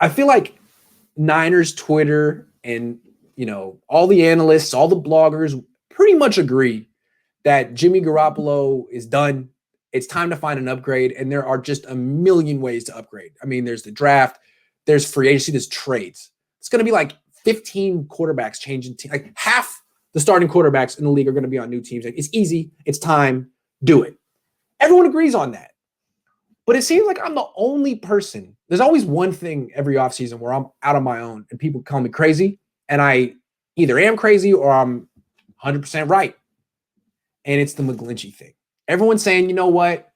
I feel like Niners Twitter and, all the analysts, all the bloggers pretty much agree that Jimmy Garoppolo is done. It's time to find an upgrade, and there are just a million ways to upgrade. I mean, there's the draft, there's free agency, there's trades. It's going to be like 15 quarterbacks changing. Like half the starting quarterbacks in the league are going to be on new teams. Like, it's easy. It's time. Do it. Everyone agrees on that. But it seems like I'm the only person. There's always one thing every offseason where I'm out on my own and people call me crazy, and I either am crazy or I'm 100% right. And it's the McGlinchey thing. Everyone's saying, you know what?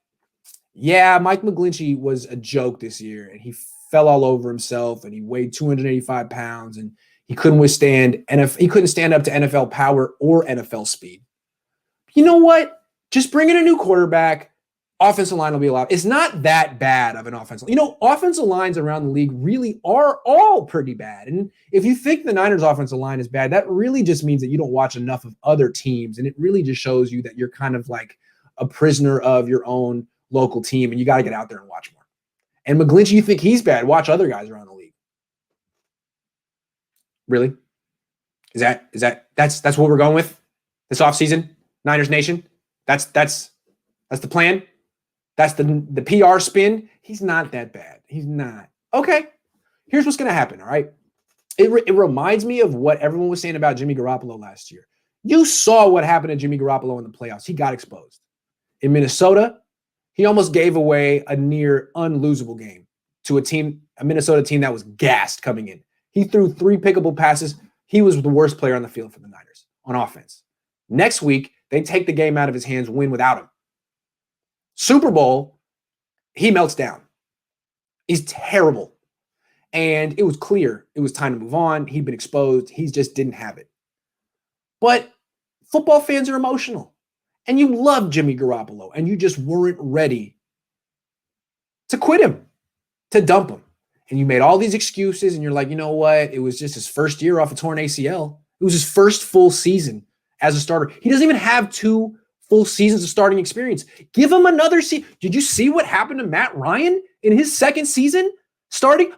Yeah, Mike McGlinchey was a joke this year, and he fell all over himself, and he weighed 285 pounds, and he couldn't withstand he couldn't stand up to NFL power or NFL speed. You know what? Just bring in a new quarterback. Offensive line will be allowed. It's not that bad of an offensive line. Offensive lines around the league really are all pretty bad. And if you think the Niners offensive line is bad, that really just means that you don't watch enough of other teams. And it really just shows you that you're kind of like a prisoner of your own local team, and you got to get out there and watch more. And McGlinchey, you think he's bad? Watch other guys around the league. Really? That's what we're going with this offseason? Niners Nation? That's the plan? That's the PR spin? He's not that bad. He's not. Okay. Here's what's going to happen, all right? It reminds me of what everyone was saying about Jimmy Garoppolo last year. You saw what happened to Jimmy Garoppolo in the playoffs. He got exposed. In Minnesota, he almost gave away a near unlosable game to a Minnesota team that was gassed coming in. He threw 3 pickable passes. He was the worst player on the field for the Niners on offense. Next week, they take the game out of his hands, win without him. Super Bowl, he melts down. He's terrible. And it was clear it was time to move on. He'd been exposed. He just didn't have it. But football fans are emotional. And you love Jimmy Garoppolo, and you just weren't ready to quit him, to dump him. And you made all these excuses, and you're like, you know what? It was just his first year off a torn ACL. It was his first full season as a starter. He doesn't even have 2 full seasons of starting experience. Give him another season. Did you see what happened to Matt Ryan in his second season starting?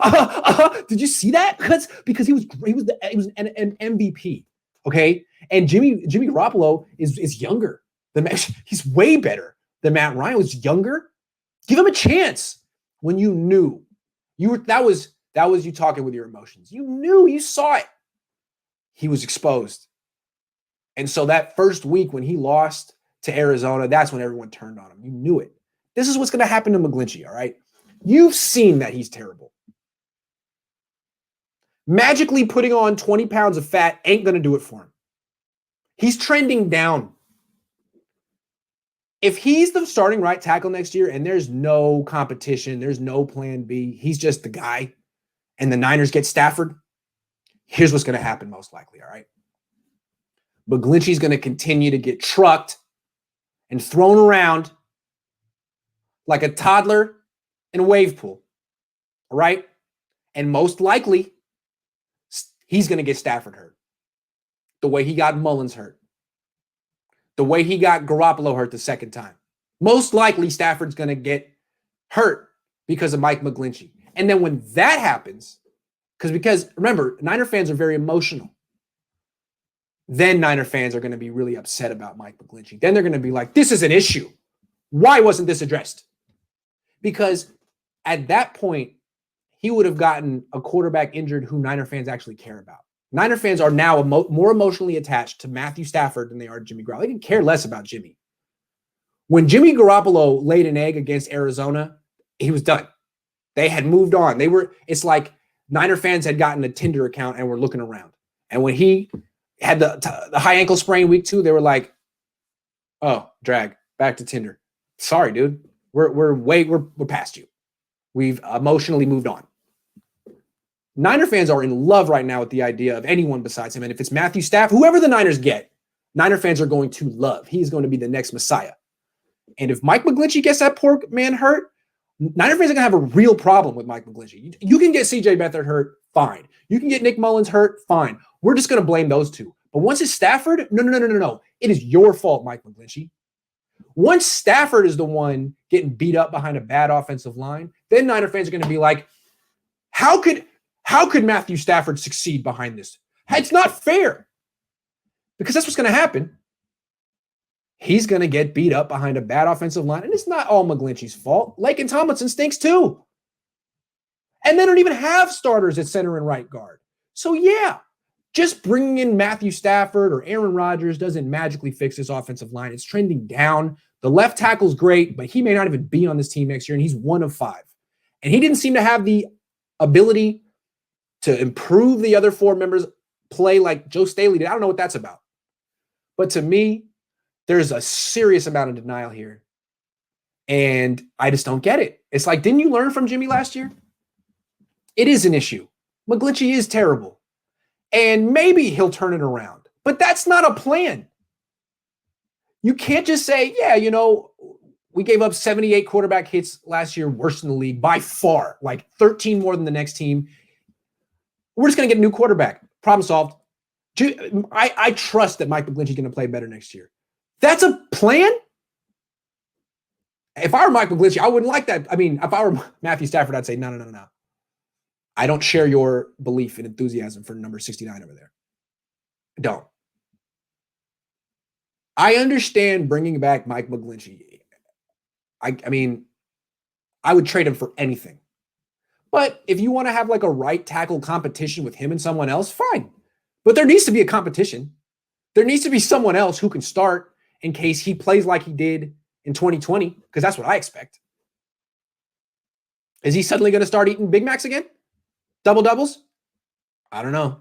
Did you see that? Because he was an MVP. Okay, and Jimmy Garoppolo is younger. He's way better than Matt Ryan. Was younger. Give him a chance. When you knew that was you talking with your emotions. You knew, you saw it. He was exposed, and so that first week when he lost to Arizona, that's when everyone turned on him. You knew it. This is what's going to happen to McGlinchey, all right? You've seen that he's terrible. Magically putting on 20 pounds of fat ain't going to do it for him. He's trending down. If he's the starting right tackle next year and there's no competition, there's no plan B, he's just the guy, and the Niners get Stafford, here's what's going to happen most likely, all right? McGlinchey's going to continue to get trucked and thrown around like a toddler in a wave pool, all right? And most likely, he's going to get Stafford hurt the way he got Mullins hurt, the way he got Garoppolo hurt the second time. Most likely, Stafford's going to get hurt because of Mike McGlinchey. And then when that happens, because remember, Niner fans are very emotional. Then Niner fans are going to be really upset about Mike McGlinchey. Then they're going to be like, this is an issue. Why wasn't this addressed? Because at that point, he would have gotten a quarterback injured who Niner fans actually care about. Niner fans are now more emotionally attached to Matthew Stafford than they are Jimmy Garoppolo. They can care less about Jimmy. When Jimmy Garoppolo laid an egg against Arizona, he was done. They had moved on. It's like Niner fans had gotten a Tinder account and were looking around. And when he had the high ankle sprain week 2, they were like, oh, drag, back to Tinder. Sorry, dude. We're past you. We've emotionally moved on. Niner fans are in love right now with the idea of anyone besides him. And if it's Matthew Stafford, whoever the Niners get, Niner fans are going to love. He's going to be the next Messiah. And if Mike McGlinchey gets that poor man hurt, Niner fans are going to have a real problem with Mike McGlinchey. You can get C.J. Beathard hurt, fine. You can get Nick Mullins hurt, fine. We're just going to blame those two. But once it's Stafford, no. It is your fault, Mike McGlinchey. Once Stafford is the one getting beat up behind a bad offensive line, then Niner fans are going to be like, how could How could Matthew Stafford succeed behind this? It's not fair. Because that's what's going to happen. He's going to get beat up behind a bad offensive line. And it's not all McGlinchey's fault. Laken Tomlinson stinks too. And they don't even have starters at center and right guard. So yeah, just bringing in Matthew Stafford or Aaron Rodgers doesn't magically fix this offensive line. It's trending down. The left tackle's great, but he may not even be on this team next year, and he's 1 of 5. And he didn't seem to have the ability to improve the other 4 members' play like Joe Staley did. I don't know what that's about. But to me, there's a serious amount of denial here. And I just don't get it. It's like, didn't you learn from Jimmy last year? It is an issue. McGlinchey is terrible. And maybe he'll turn it around. But that's not a plan. You can't just say, yeah, you know, we gave up 78 quarterback hits last year, worst in the league by far, like 13 more than the next team. We're just going to get a new quarterback. Problem solved. I trust that Mike McGlinchey's going to play better next year. That's a plan? If I were Mike McGlinchey, I wouldn't like that. I mean, if I were Matthew Stafford, I'd say, no. I don't share your belief and enthusiasm for number 69 over there. I don't. I understand bringing back Mike McGlinchey. I mean, I would trade him for anything. But if you want to have like a right tackle competition with him and someone else, fine. But there needs to be a competition. There needs to be someone else who can start in case he plays like he did in 2020, because that's what I expect. Is he suddenly going to start eating Big Macs again? Double doubles? I don't know.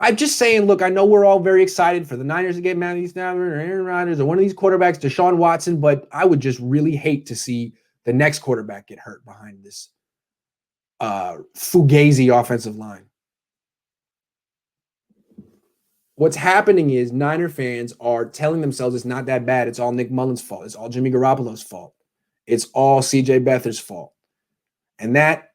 I'm just saying, look, I know we're all very excited for the Niners to get Matthew Stafford or Aaron Rodgers or one of these quarterbacks, Deshaun Watson, but I would just really hate to see the next quarterback get hurt behind this fugazi offensive line. What's happening is Niner fans are telling themselves it's not that bad. It's all Nick Mullen's fault. It's all Jimmy Garoppolo's fault. It's all C.J. Beathard's fault. And that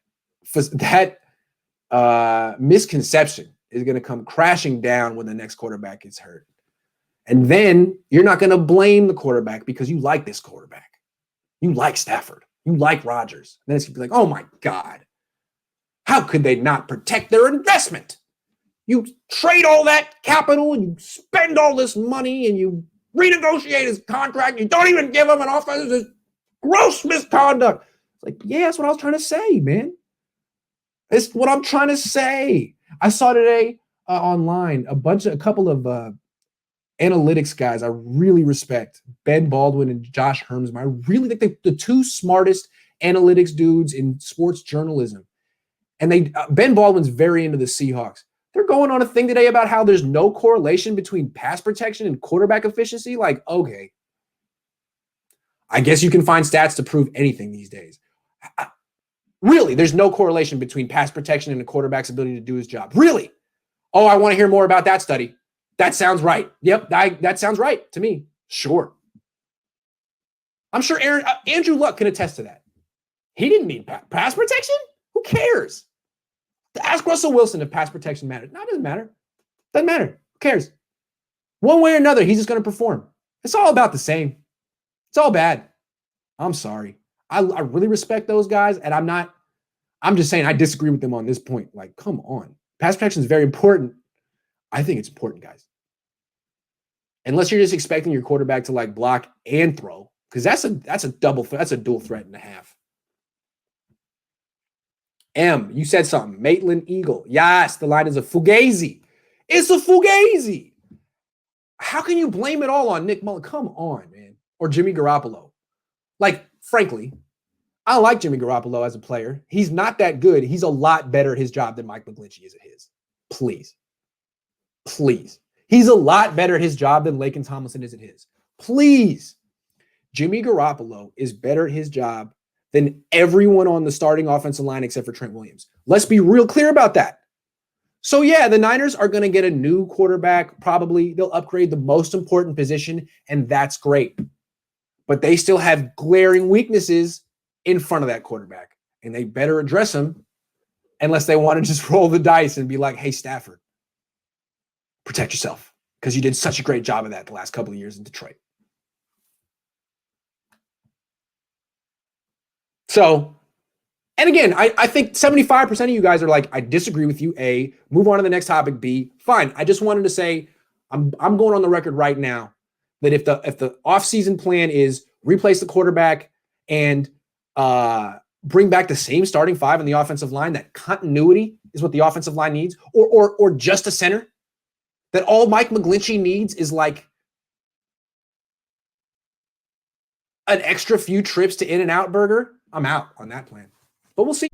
misconception is going to come crashing down when the next quarterback gets hurt. And then you're not going to blame the quarterback because you like this quarterback. You like Stafford. You like Rodgers. And then it's going to be like, oh my God, how could they not protect their investment? You trade all that capital and you spend all this money and you renegotiate his contract. You don't even give him an offense. It's gross misconduct. It's like, yeah, that's what I was trying to say, man. It's what I'm trying to say. I saw today online a couple of analytics guys I really respect, Ben Baldwin and Josh Hermsman. I really think they're the 2 smartest analytics dudes in sports journalism. And Ben Baldwin's very into the Seahawks. They're going on a thing today about how there's no correlation between pass protection and quarterback efficiency. Like, okay, I guess you can find stats to prove anything these days. Really, there's no correlation between pass protection and a quarterback's ability to do his job. Really? Oh, I want to hear more about that study. That sounds right. Yep, that sounds right to me. Sure. I'm sure Andrew Luck can attest to that. He didn't need pass protection. Who cares? Ask Russell Wilson if pass protection matters. No, it doesn't matter. Doesn't matter. Who cares? One way or another, he's just going to perform. It's all about the same. It's all bad. I'm sorry. I really respect those guys, and I'm just saying I disagree with them on this point. Like, come on. Pass protection is very important. I think it's important, guys. Unless you're just expecting your quarterback to like block and throw, because that's a dual threat and a half. M, you said something. Maitland Eagle. Yes, the line is a fugazi. It's a fugazi. How can you blame it all on Nick Mullen? Come on, man. Or Jimmy Garoppolo. Like, frankly, I like Jimmy Garoppolo as a player. He's not that good. He's a lot better at his job than Mike McGlinchey is at his. Please. He's a lot better at his job than Laken Tomlinson is at his. Please. Jimmy Garoppolo is better at his job than everyone on the starting offensive line except for Trent Williams. Let's be real clear about that. So yeah, the Niners are going to get a new quarterback. Probably they'll upgrade the most important position, and that's great. But they still have glaring weaknesses in front of that quarterback, and they better address them unless they want to just roll the dice and be like, hey, Stafford, protect yourself because you did such a great job of that the last couple of years in Detroit. So And again, I think 75% of you guys are like, I disagree with you. A, move on to the next topic. B, fine. I just wanted to say, I'm going on the record right now that if the offseason plan is replace the quarterback and bring back the same starting five in the offensive line, that continuity is what the offensive line needs, or just a center, that all Mike McGlinchey needs is like an extra few trips to In-N-Out Burger, I'm out on that plan. But we'll see.